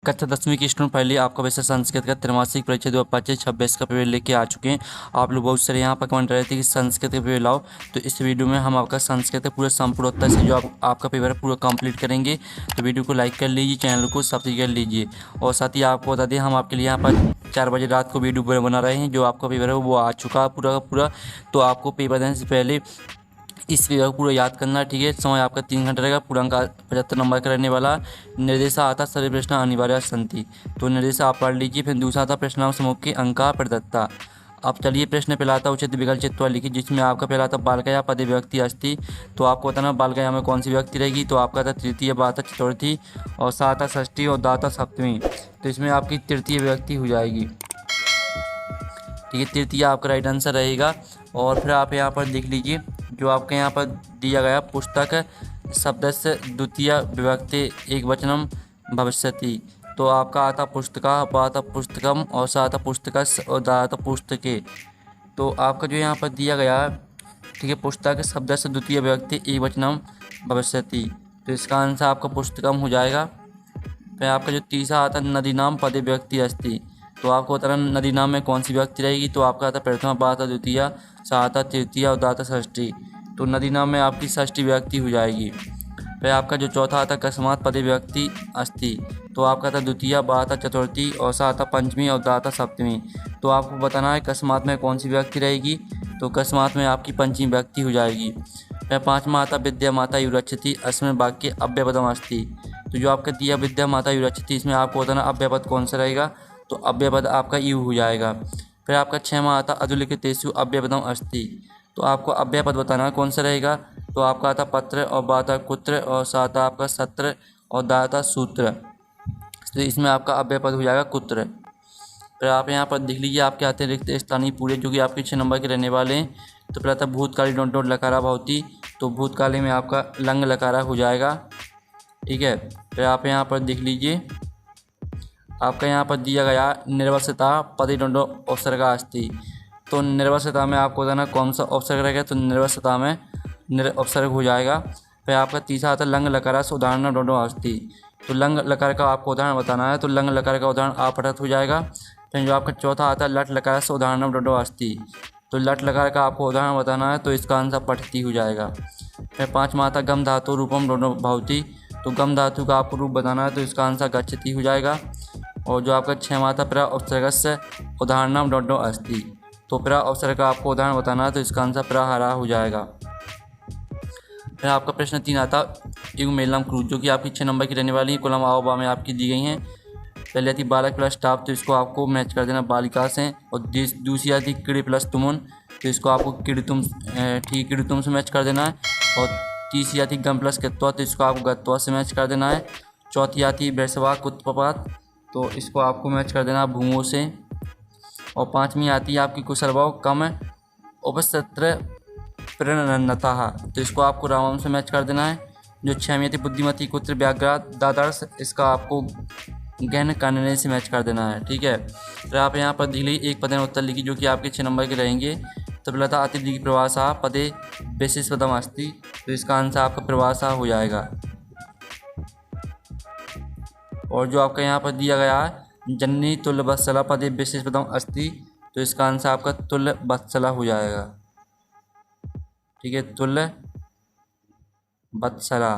कक्षा 10वीं के स्टूडेंट पहले आपका वैसे संस्कृत का त्रैमासिक परीक्षा 2025-26 का पेपर लेके आ चुके हैं। आप लोग बहुत सारे यहाँ पर कमेंट रहे थे कि संस्कृत का पेपर लाओ, तो इस वीडियो में हम आपका संस्कृत का पूरा संपूर्णता से जो आपका पेपर है पूरा कंप्लीट करेंगे। तो वीडियो को लाइक कर लीजिए, चैनल को सब्सक्राइब कर लीजिए और साथ ही आपको बता दें हम आपके लिए यहाँ पर 4 बजे रात को वीडियो बना रहे हैं। जो आपका पेपर है वो आ चुका है पूरा का पूरा। तो आपको पेपर देने से पहले इस पेपर को पूरा याद करना है, ठीक है। समय आपका 3 घंटे रहेगा। पूर्णांक 75 नंबर का रहने वाला। निर्देश आता सभी प्रश्न अनिवार्य संति, तो निर्देश आप पढ़ लीजिए। फिर दूसरा आता प्रश्नांक समूह के अंका प्रदत्ता। अब चलिए प्रश्न पहलाता उचित विकल्प चित्वा लिखिए, जिसमें आपका पहला था बालकया पदे व्यक्ति अस्ति। तो आपको बताना बालकया में कौन सी व्यक्ति रहेगी। तो आपका था तृतीय, बाता चतुर्थी और साता षष्ठी और दाता सप्तमी। तो इसमें आपकी तृतीय व्यक्ति हो जाएगी, ठीक है। तृतीय आपका राइट आंसर रहेगा। और फिर आप यहाँ पर देख लीजिए जो आपके यहाँ पर दिया गया पुस्तक शब्दस्य द्वितीय विभक्ति एकवचनम भविष्यति। तो आपका आता पुस्तका, पाता पुस्तकम और साता पुस्तकस और दाता पुस्तके। तो आपका जो यहाँ पर दिया गया, ठीक है, पुस्तक शब्दस्य द्वितीय विभक्ति एकवचनम भविष्यति। तो इसका आंसर आपका पुस्तकम हो जाएगा। फिर आपका जो तीसरा आता नदी नाम पदे व्यक्ति अस्ति। तो आपको बताना नदी नाम में कौन सी व्यक्ति रहेगी। तो आपका आता प्रथमा, पाता द्वितीय, साता तृतीय और दाता षष्ठी। तो नदी नाम में आपकी षष्ठी व्यक्ति हो जाएगी। फिर आपका जो चौथा आता कस्मात पदे व्यक्ति अस्ति। तो आपका था द्वितीय, बाता चतुर्थी और साता पंचमी और दाता सप्तमी। तो आपको बताना है कस्मात में कौन सी व्यक्ति रहेगी। तो कस्मात में आपकी पंचमी व्यक्ति हो जाएगी। फिर पाँचवा आता विद्या माता युरक्षति अस्मिन् वाक्ये अव्ययपदम अस्ति। तो जो आपका दिया विद्या माता युरक्षति, इसमें आपको बताना अव्ययपद कौन सा रहेगा। तो अव्ययपद आपका यू हो जाएगा। फिर आपका 6वां आता अधुलिखितेषु अव्ययपदम अस्ति। तो आपको अव्ययपद बताना कौन सा रहेगा। तो आपका आता पत्र और बाता कुत्र और साता आपका सत्र और दाता सूत्र। तो इसमें आपका अव्ययपद हो जाएगा कुत्र। फिर आप यहाँ पर देख लीजिए आपके आते हैं रिक्त स्थानीय पूरे, जो कि आपके 6 नंबर के रहने वाले हैं। तो पहला था भूतकाली डोंट डोंट लकारा भवती। तो भूतकाली में आपका लंग लकारा हो जाएगा, ठीक है। फिर आप यहाँ पर देख लीजिए आपका यहाँ पर दिया गया निर्वसता पदे डोंडो उपसर्गा अस्ति। तो निर्वसता में आपको बताना कौन सा उपसर्ग रहेगा। तो निर्वसता में उपसर्ग हो जाएगा। फिर आपका तीसरा आता लंग लकारा से उदाहरण डोंडो अस्ति। तो लंग लकार का आपको उदाहरण बताना है। तो लंग लकार का उदाहरण आपठत हो जाएगा। फिर जो आपका चौथा आता है लट लकार से उदाहरण डोंडो अस्ति। तो लट लकार का आपको उदाहरण बताना है। तो इसका आंसर पठती हो जाएगा। फिर 5वां आता गम धातु रूपम डोंडो भवती। तो गम धातु का आपको रूप बताना है। तो इसका आंसर गच्छति हो जाएगा। और जो आपका 6वां था प्रा उपसर्गस्य उदाहरणम डोंडो अस्ति। तो प्रा उपसर्ग का आपको उदाहरण बताना है। तो इसका आंसर प्राहारा हो जाएगा। फिर आपका प्रश्न 3 आता युग मेलम क्रूज, जो कि आपकी 6 नंबर की रहने वाली कोलम आओबा में आपकी दी गई हैं। पहले थी बालक प्लस स्टाफ, तो इसको आपको मैच कर देना बालिका से। और दूसरी आती किड़ प्लस तुमुन, तो इसको आपको किड़तुम, ठीक किड़तुम से मैच कर देना है। और तीसरी आती गम प्लस गत्वा, तो इसको आपको गत्वा से मैच कर देना है। चौथी आती वैश्वाक उत्पात, तो इसको आपको मैच कर देना भूमो से। और 5वीं आती है आपकी कुशलभाव कम उपसत्र प्रणनता, तो इसको आपको रामम से मैच कर देना है। जो 6वीं आती बुद्धिमती कुत्र व्याघ्रात दादर्श, इसका आपको गहन कानने से मैच कर देना है, ठीक है। फिर आप यहाँ पर दी गई एक पद उत्तर लिखी, जो कि आपके 6 नंबर के रहेंगे। तो पहला था अतिथि प्रवासा पदे विशेष पदम अस्ति। तो इसका आंसर आपका प्रवासा हो जाएगा। और जो आपका यहाँ पर दिया गया है जननी तुल्य वत्सला पदे विशेष पदम अस्ति। तो इसका आंसर आपका तुल्य वत्सला हो जाएगा, ठीक है। तुल्य वत्सला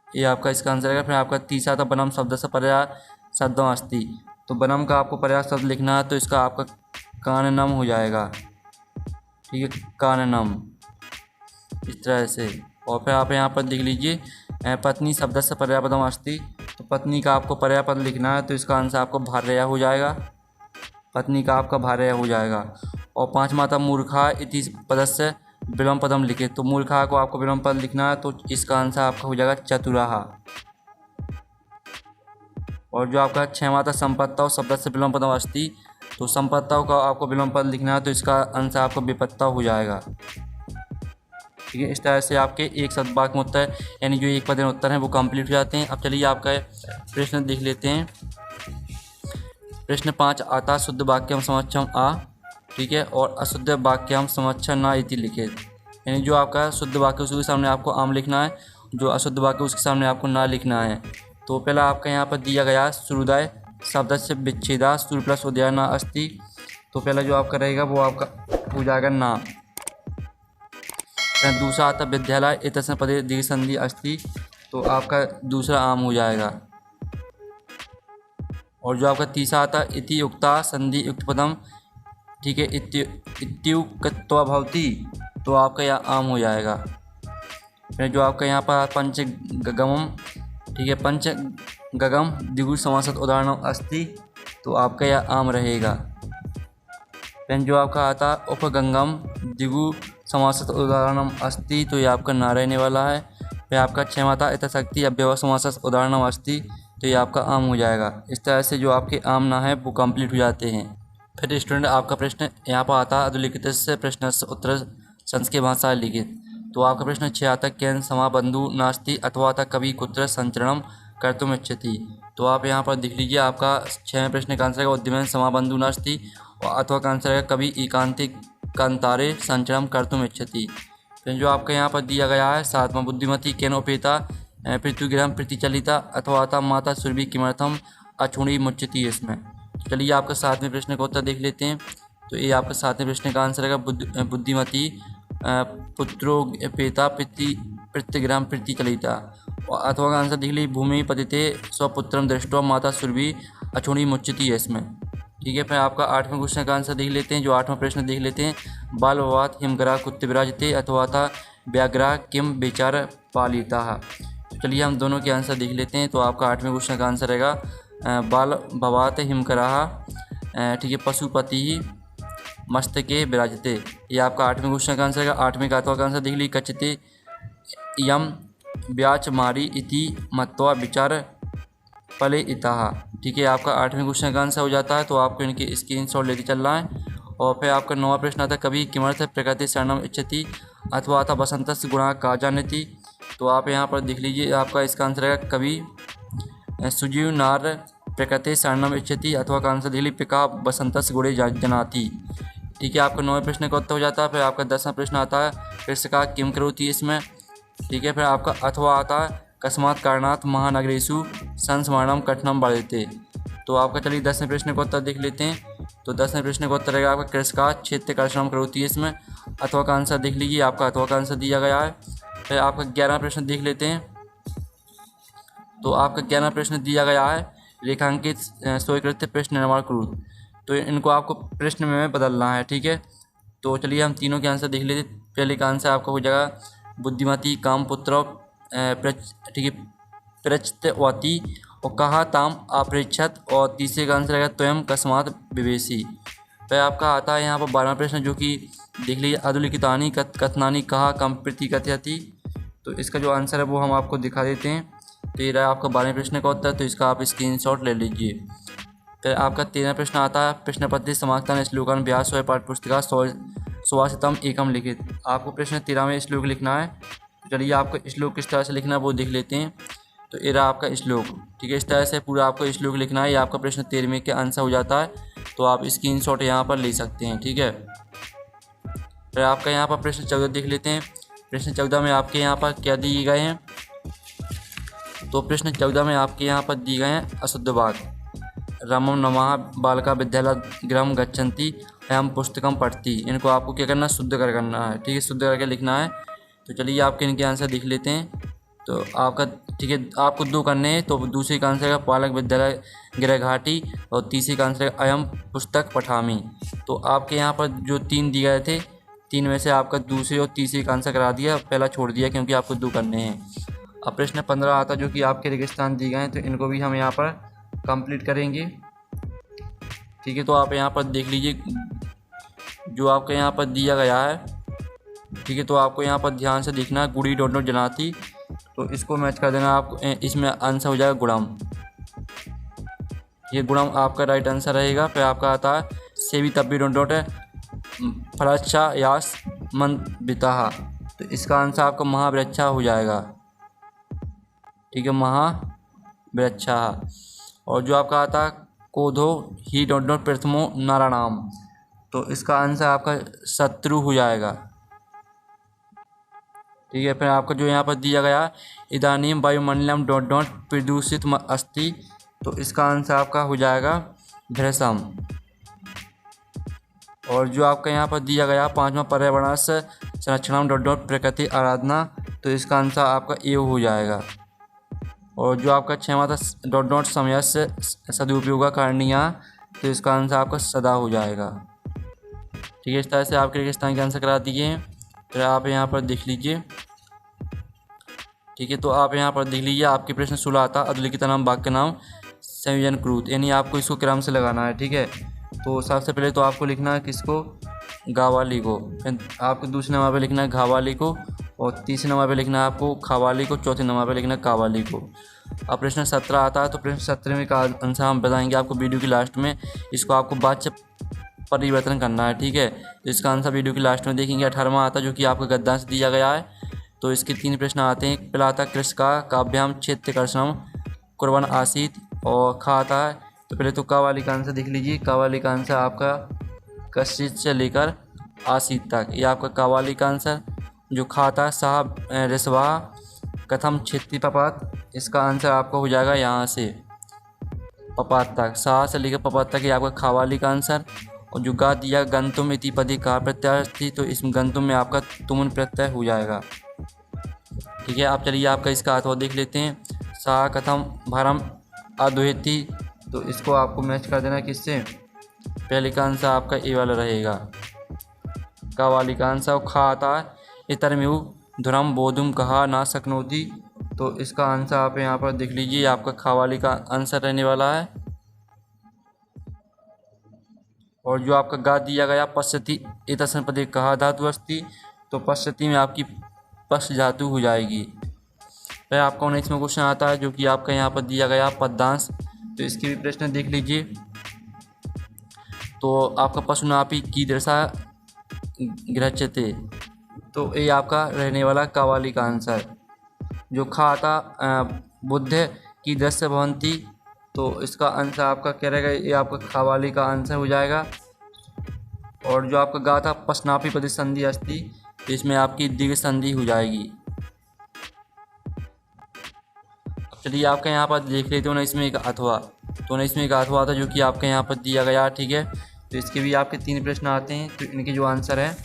ये आपका इसका आंसर रहेगा। फिर आपका तीसरा था बनम शब्द से पर्याय शब्दम अस्ति। तो बनम का आपको पर्याय शब्द लिखना है। तो इसका आपका काननम हो जाएगा, ठीक है, काननम, इस तरह से। और फिर आप यहाँ पर देख लीजिए पत्नी शब्द से पर्यायपदम अस्ति। तो पत्नी का आपको पर्यायपद लिखना है। तो इसका आंसर आपको भार्या हो जाएगा, पत्नी का आपका भार्या हो जाएगा। और 5वां था मूर्खा इति पदस्य विलोम पदम लिखे। तो मूर्खा को आपको विलोम पद लिखना है। तो इसका आंसर आपका हो जाएगा चतुराहा। और जो आपका 6वां था संपत्ता शब्द से विलोम पदम अस्ति। तो संपत्ता का आपको विलोम पद लिखना है। तो इसका आंसर आपको विपत्ता हो जाएगा, ठीक है। इस तरह से आपके एक शब्द वाक्य में उत्तर यानी जो एक पद उत्तर हैं वो कंप्लीट हो जाते हैं। अब चलिए आपका प्रश्न देख लेते हैं। प्रश्न 5 आता शुद्ध वाक्यम समक्षम आ, ठीक है, और अशुद्ध वाक्यम समक्षम ना इति लिखे। यानी जो आपका शुद्ध वाक्य उसके सामने आपको आम लिखना है, जो अशुद्ध वाक्य उसके सामने आपको ना लिखना है। तो पहला आपका यहाँ पर दिया गया सूर्योदय शब्द से विच्छेदा सूर्य प्लस उदय न अस्ति। तो पहला जो आपका रहेगा वो आपका हो जाएगा ना। दूसरा आता विद्यालय इतने पदे दीर्घ संधि अस्ति। तो आपका दूसरा आम हो जाएगा। और जो आपका तीसरा आता इति उक्ता संधि युक्त पदम, ठीक है, इत्युक्त्वा भवति। तो आपका यह आम हो जाएगा। फिर जो आपका यहाँ पर पंचगगमम, ठीक है, पंचगगम द्विगु समासत उदाहरणम अस्ति। तो आपका यह आम रहेगा। फिर जो आपका आता उपगंगम द्विगु समासत उदाहरणम अस्ति। तो ये आपका ना रहने वाला है। फिर आपका छठवां आता यथाशक्ति अव्यव समासत उदाहरणम अस्ति। तो ये आपका आम हो जाएगा। इस तरह से जो आपके आम ना है वो कंप्लीट हो जाते हैं। फिर स्टूडेंट आपका प्रश्न यहाँ पर आता अधुलिखित से प्रश्न उत्तर संस्कृत भाषा लिखित। तो आपका प्रश्न 6 आता केन समाबंधु नास्ति अथवा आता कवि कुत्र संचरणम कर्तुम इच्छति। तो आप यहाँ पर देख लीजिए, आपका 6वें प्रश्न का आंसर है उद्यमेन समाबंधु नास्ति और अथवा का आंसर है कवि एकांतिक कांतारे संचरणम कर्तुम इच्छति। फिर जो आपका यहाँ पर दिया गया है 7वां बुद्धिमती केन उपेता पृथ्वीग्रहम प्रतिचलिता अथवा आता माता सुरभि किमर्थम अछूणी मुच्यति। इसमें चलिए आपका 7वें प्रश्न का उत्तर देख लेते हैं। तो ये आपका 7वें प्रश्न का आंसर है बुद्धिमती पुत्रो पेता पृथ्वीग्रहम प्रतिचलिता। अथवा का आंसर देख लीजिए भूमि पतिते स्वपुत्रम दृष्टवा माता सुरभि अछूणी मुच्यति है इसमें। ठीक है, फिर आपका 8वें क्वेश्चन का आंसर देख लेते हैं। जो 8वां प्रश्न देख लेते हैं, बाल भवात हिमग्राह कुत्ते विराजते अथवा था व्याघ्रा किम विचार पालिता। चलिए हम दोनों के आंसर देख लेते हैं। तो आपका 8वें क्वेश्चन का आंसर रहेगा बाल भवात हिमकराह, ठीक है, पशुपति मस्तके विराजते। ये आपका 8वें क्वेश्चन का आंसर रहेगा। 8वें का का आंसर देख लीजिए कच्चते यम ब्याच मारी इति मत्वा विचार पले इताहा। ठीक है, आपका 8वें क्वेश्चन का आंसर हो जाता है। तो आपको इनकी स्क्रीनशॉट लेके चलना है। और फिर आपका 9वां प्रश्न आता है कवि किमर्थ प्रकृति शरणम इच्छति अथवा था बसंतस गुणा का जानती। तो आप यहाँ पर देख लीजिए, आपका इसका आंसर है कवि सुजीव नार प्रकृति शरणम इच्छति अथवा का आंसर दिली पिका बसंतस गुणे जनाती। ठीक है, आपका 9वें प्रश्न का उत्तर हो जाता है। फिर आपका 10वां प्रश्न आता है कृषका किम करोति इसमें। ठीक है, फिर आपका अथवा आता है कस्मात् कारणात् महानगरेषु संस्मरणम कठिनम बढ़ते। तो आपका चलिए 10वें प्रश्न का उत्तर देख लेते हैं। तो 10वें प्रश्न का उत्तर रहेगा आपका कृषका क्षेत्र कर्षणम करोति इसमें। अथवा का आंसर देख लीजिए, आपका अथवा का आंसर दिया गया है। फिर आपका 11वां प्रश्न देख लेते हैं। तो आपका 11वां प्रश्न दिया गया है रेखांकित स्वीकृत प्रश्न निर्माण करो। तो इनको आपको प्रश्न में बदलना है। ठीक है, तो चलिए हम तीनों के आंसर देख लेते। पहले का आंसर आपका हो जाएगा बुद्धिमती काम पुत्र, ठीक है, प्रचतवती और कहा ताम अपृच्छत। और तीसरे का आंसर रहेगा स्वयं कस्मात विवेशी। फिर आपका आता है यहाँ पर 12वां प्रश्न जो कि देख लीजिए अधुलिखितानि कथनानि कहा कम प्रति कथयति। तो इसका जो आंसर है वो हम आपको दिखा देते हैं। तो ये रहा आपका 12वें प्रश्न का उत्तर। तो इसका आप स्क्रीनशॉट ले लीजिए। फिर आपका 13वां प्रश्न आता है प्रश्न पत्र समाख्यान श्लोकान व्यास और पाठ्य पुस्तिका सुवासितम एकम लिखित। आपको प्रश्न 13वें श्लोक लिखना है। चलिए आपको श्लोक किस तरह से लिखना है वो देख लेते हैं। तो ये रहा आपका श्लोक। ठीक है, इस तरह से पूरा आपको श्लोक लिखना है। ये आपका प्रश्न 13वें के आंसर हो जाता है। तो आप स्क्रीनशॉट यहाँ पर ले सकते हैं। ठीक है, फिर आपका यहाँ पर प्रश्न 14 देख लेते हैं। प्रश्न 14 में आपके यहाँ पर क्या दिए गए हैं। तो प्रश्न 14 में आपके यहाँ पर दिए गए हैं अशुद्ध वाक्य रामम नमः बालका विद्यालय गृहम गच्छन्ति एवं पुस्तकम पढ़ती। इनको आपको क्या करना है, शुद्ध कर करना है। ठीक है, शुद्ध करके लिखना है। तो चलिए आपके इनके आंसर देख लेते हैं। तो आपका ठीक है, आपको 2 करने हैं। तो दूसरे का आंसर है पालक विद्यालय गृह घाटी और तीसरे का आंसर है अयम पुस्तक पठामी। तो आपके यहाँ पर जो 3 दिए गए थे, 3 में से आपका दूसरे और तीसरे का आंसर करा दिया, पहला छोड़ दिया क्योंकि आपको 2 करने हैं। अब प्रश्न 15 आता जो कि आपके रेगिस्तान दिए गए हैं। तो इनको भी हम यहाँ पर कंप्लीट करेंगे। ठीक है, तो आप यहाँ पर देख लीजिए जो आपके यहाँ पर दिया गया है। ठीक है, तो आपको यहाँ पर ध्यान से देखना है गुड़ी डॉट जनाती। तो इसको मैच कर देना आप, इसमें आंसर हो जाएगा गुणम। ये गुणम आपका राइट आंसर रहेगा। फिर आपका आता है सेवी तब्बी डॉट फलच्छा यास मन बिता। तो इसका आंसर आपका महावृक्षा हो जाएगा। ठीक है, महावृक्षा। और जो आपका आता है कोधो ही डॉट प्रथमो नाराणाम। तो इसका आंसर आपका शत्रु हो जाएगा। ठीक है। फिर आपका जो यहाँ पर दिया गया इदानीं वायुमंडलम डॉट डॉट प्रदूषित अस्ति, तो इसका आंसर आपका हो जाएगा भृशम। और जो आपका यहाँ पर दिया गया 5वां पर्यावरण से संरक्षण डॉट डॉट प्रकृति आराधना, तो इसका आंसर आपका ए हो जाएगा। और जो आपका 6वां था डॉट डॉट समय से सदुपयोग कारणीय, तो इसका आंसर आपका सदा हो जाएगा। ठीक है, इस तरह से आपके रेगिस्तान के आंसर करा दिए हैं। फिर आप यहाँ पर देख लीजिए। ठीक है, तो आप यहाँ पर देख लीजिए आपके प्रश्न 16 आता अधोलिखित नाम वाक्य नाम संयोजन कृत, यानी आपको इसको क्रम से लगाना है। ठीक है, तो सबसे पहले तो आपको लिखना है किसको, गावाली को। फिर आपको दूसरे नंबर पे लिखना है घावाली को, और तीसरे नंबर पे लिखना है आपको खावाली को, चौथे नंबर पे लिखना है कावाली को। अब प्रश्न 17 आता है, तो प्रश्न 17 का आंसर हम बताएंगे आपको वीडियो की लास्ट में। इसको आपको वाच्य परिवर्तन करना है। ठीक है, तो इसका आंसर वीडियो की लास्ट में देखेंगे। 18वां आता है जो कि आपको गद्यांश दिया गया है, तो इसके 3 प्रश्न आते हैं। पहला आता है कृष्ण का काव्याम क्षेत्रकर्षणम कुर्बन आसीत, और खा आता है, तो पहले तो कावाली का आंसर देख लीजिए। कावाली का आंसर आपका कशित से लेकर आसीत तक, ये आपका कावाली का आंसर। जो खाता है साहब रिसवा कथम क्षेत्री पपात, इसका आंसर आपका हो जाएगा यहाँ से पपात तक, सा से लेकर पपात तक, ये आपका खावाली का आंसर। और जो गा दिया गंतुम इति पदी का प्रत्यय थी, तो इस गंतुम में आपका तुमन प्रत्यय हो जाएगा। ठीक है, आप चलिए आपका इसका अथवा देख लेते हैं। सा कथम भरम अद्वैती, तो इसको आपको मैच कर देना किससे, पहले का आंसर आपका ए वाला रहेगा, कावाली का आंसर। और खा आता है इतरम्यु धुरम बोधुम कहा ना सकनोती, तो इसका आंसर आप यहाँ पर देख लीजिए, आपका खावाली का आंसर रहने वाला है। और जो आपका गा दिया गया पश्यति इतसन पदे कहा धातु अस्ति, तो पश्यति में आपकी पश्च धातु हो जाएगी। फिर आपका 19वां क्वेश्चन आता है जो कि आपका यहाँ पर दिया गया पद्यांश, तो इसके भी प्रश्न देख लीजिए। तो आपका पशुनापी की दशा गृहचते, तो ये आपका रहने वाला कावाली का आंसर। जो खाता बुद्ध की दृश्य भवंती, तो इसका आंसर आपका क्या रहेगा, ये आपका खावाली का आंसर हो जाएगा। और जो आपका गा था पशनापी पद संधि अस्ति, तो इसमें आपकी दीर्घ संधि हो जाएगी। चलिए आपका यहाँ पर देख लेते हो ना, इसमें एक अथवा, तो ना इसमें एक अथवा आता जो कि आपका यहाँ पर दिया गया। ठीक है, तो इसके भी आपके 3 प्रश्न आते हैं, तो इनके जो आंसर है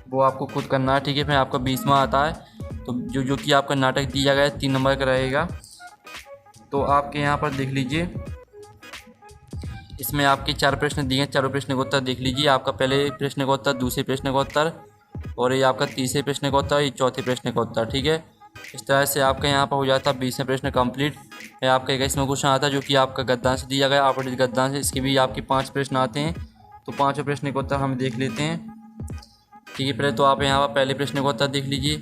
वो आपको खुद करना है। ठीक है, फिर आपका 20वां आता है, तो जो कि आपका नाटक दिया गया है 3 नंबर का रहेगा। तो आपके यहाँ पर देख लीजिए, इसमें आपके 4 प्रश्न दिए हैं, चारों प्रश्न का उत्तर देख लीजिए। आपका पहले प्रश्न का उत्तर, दूसरे प्रश्न का उत्तर, और ये आपका तीसरे प्रश्न का उत्तर, ये चौथे प्रश्न का उत्तर। ठीक है, इस तरह से आपका यहाँ पर हो जाता है 20वें प्रश्न कंप्लीट। है आपका 21वां क्वेश्चन आता है जो कि आपका गद्यांश दिया गया, आपरेटित गद्यांश। इसके भी आपके 5 प्रश्न आते हैं, तो 5वें प्रश्न का उत्तर हम देख लेते हैं। ठीक है, पहले तो आप यहाँ पर पहले प्रश्न का उत्तर देख लीजिए।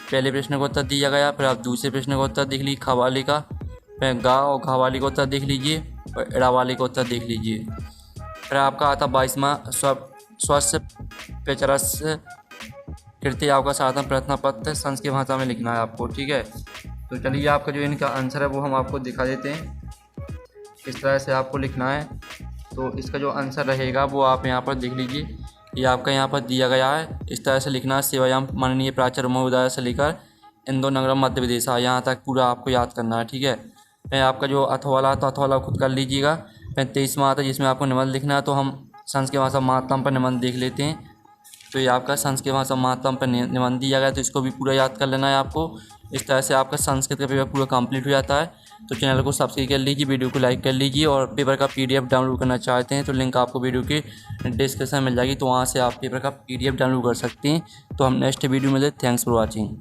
पहले प्रश्न का उत्तर दिया गया, फिर आप दूसरे प्रश्न का उत्तर देख लीजिए खावाली का, फिर गा और घावाली का उत्तर देख लीजिए, और इड़ावाली का उत्तर देख लीजिए। फिर आपका आता 22वां स्वस्य पेचरस कृत्य, आपका साधन प्रार्थना पत्र संस्कृत भाषा में लिखना है आपको। ठीक है, तो चलिए आपका जो इनका आंसर है वो हम आपको दिखा देते हैं, किस तरह से आपको लिखना है। तो इसका जो आंसर रहेगा वो आप यहाँ पर देख लीजिए, ये आपका यहाँ पर दिया गया है। इस तरह से लिखना है, सेवायाम माननीय प्राचार्य महोदय से लेकर इंदौर नगरम मध्य प्रदेश, यहाँ तक पूरा आपको याद करना है। ठीक है, फिर आपका जो अथवाला तो अथवाला खुद कर लीजिएगा। फिर 23वां आता है जिसमें आपको निबंध लिखना है, तो हम संस्कृत भाषा महात्म पर निबंध देख लेते हैं। तो ये आपका संस्कृत भाषा महात्म पर निबंध दिया गया, तो इसको भी पूरा याद कर लेना है आपको। इस तरह से आपका संस्कृत का पेपर पूरा कंप्लीट हो जाता है। तो चैनल को सब्सक्राइब कर लीजिए, वीडियो को लाइक कर लीजिए, और पेपर का PDF डाउनलोड करना चाहते हैं तो लिंक आपको वीडियो के डिस्क्रिप्शन में मिल जाएगी, तो वहाँ से आप पेपर का PDF डाउनलोड कर सकते हैं। तो हम नेक्स्ट वीडियो में थैंक्स फॉर वॉचिंग।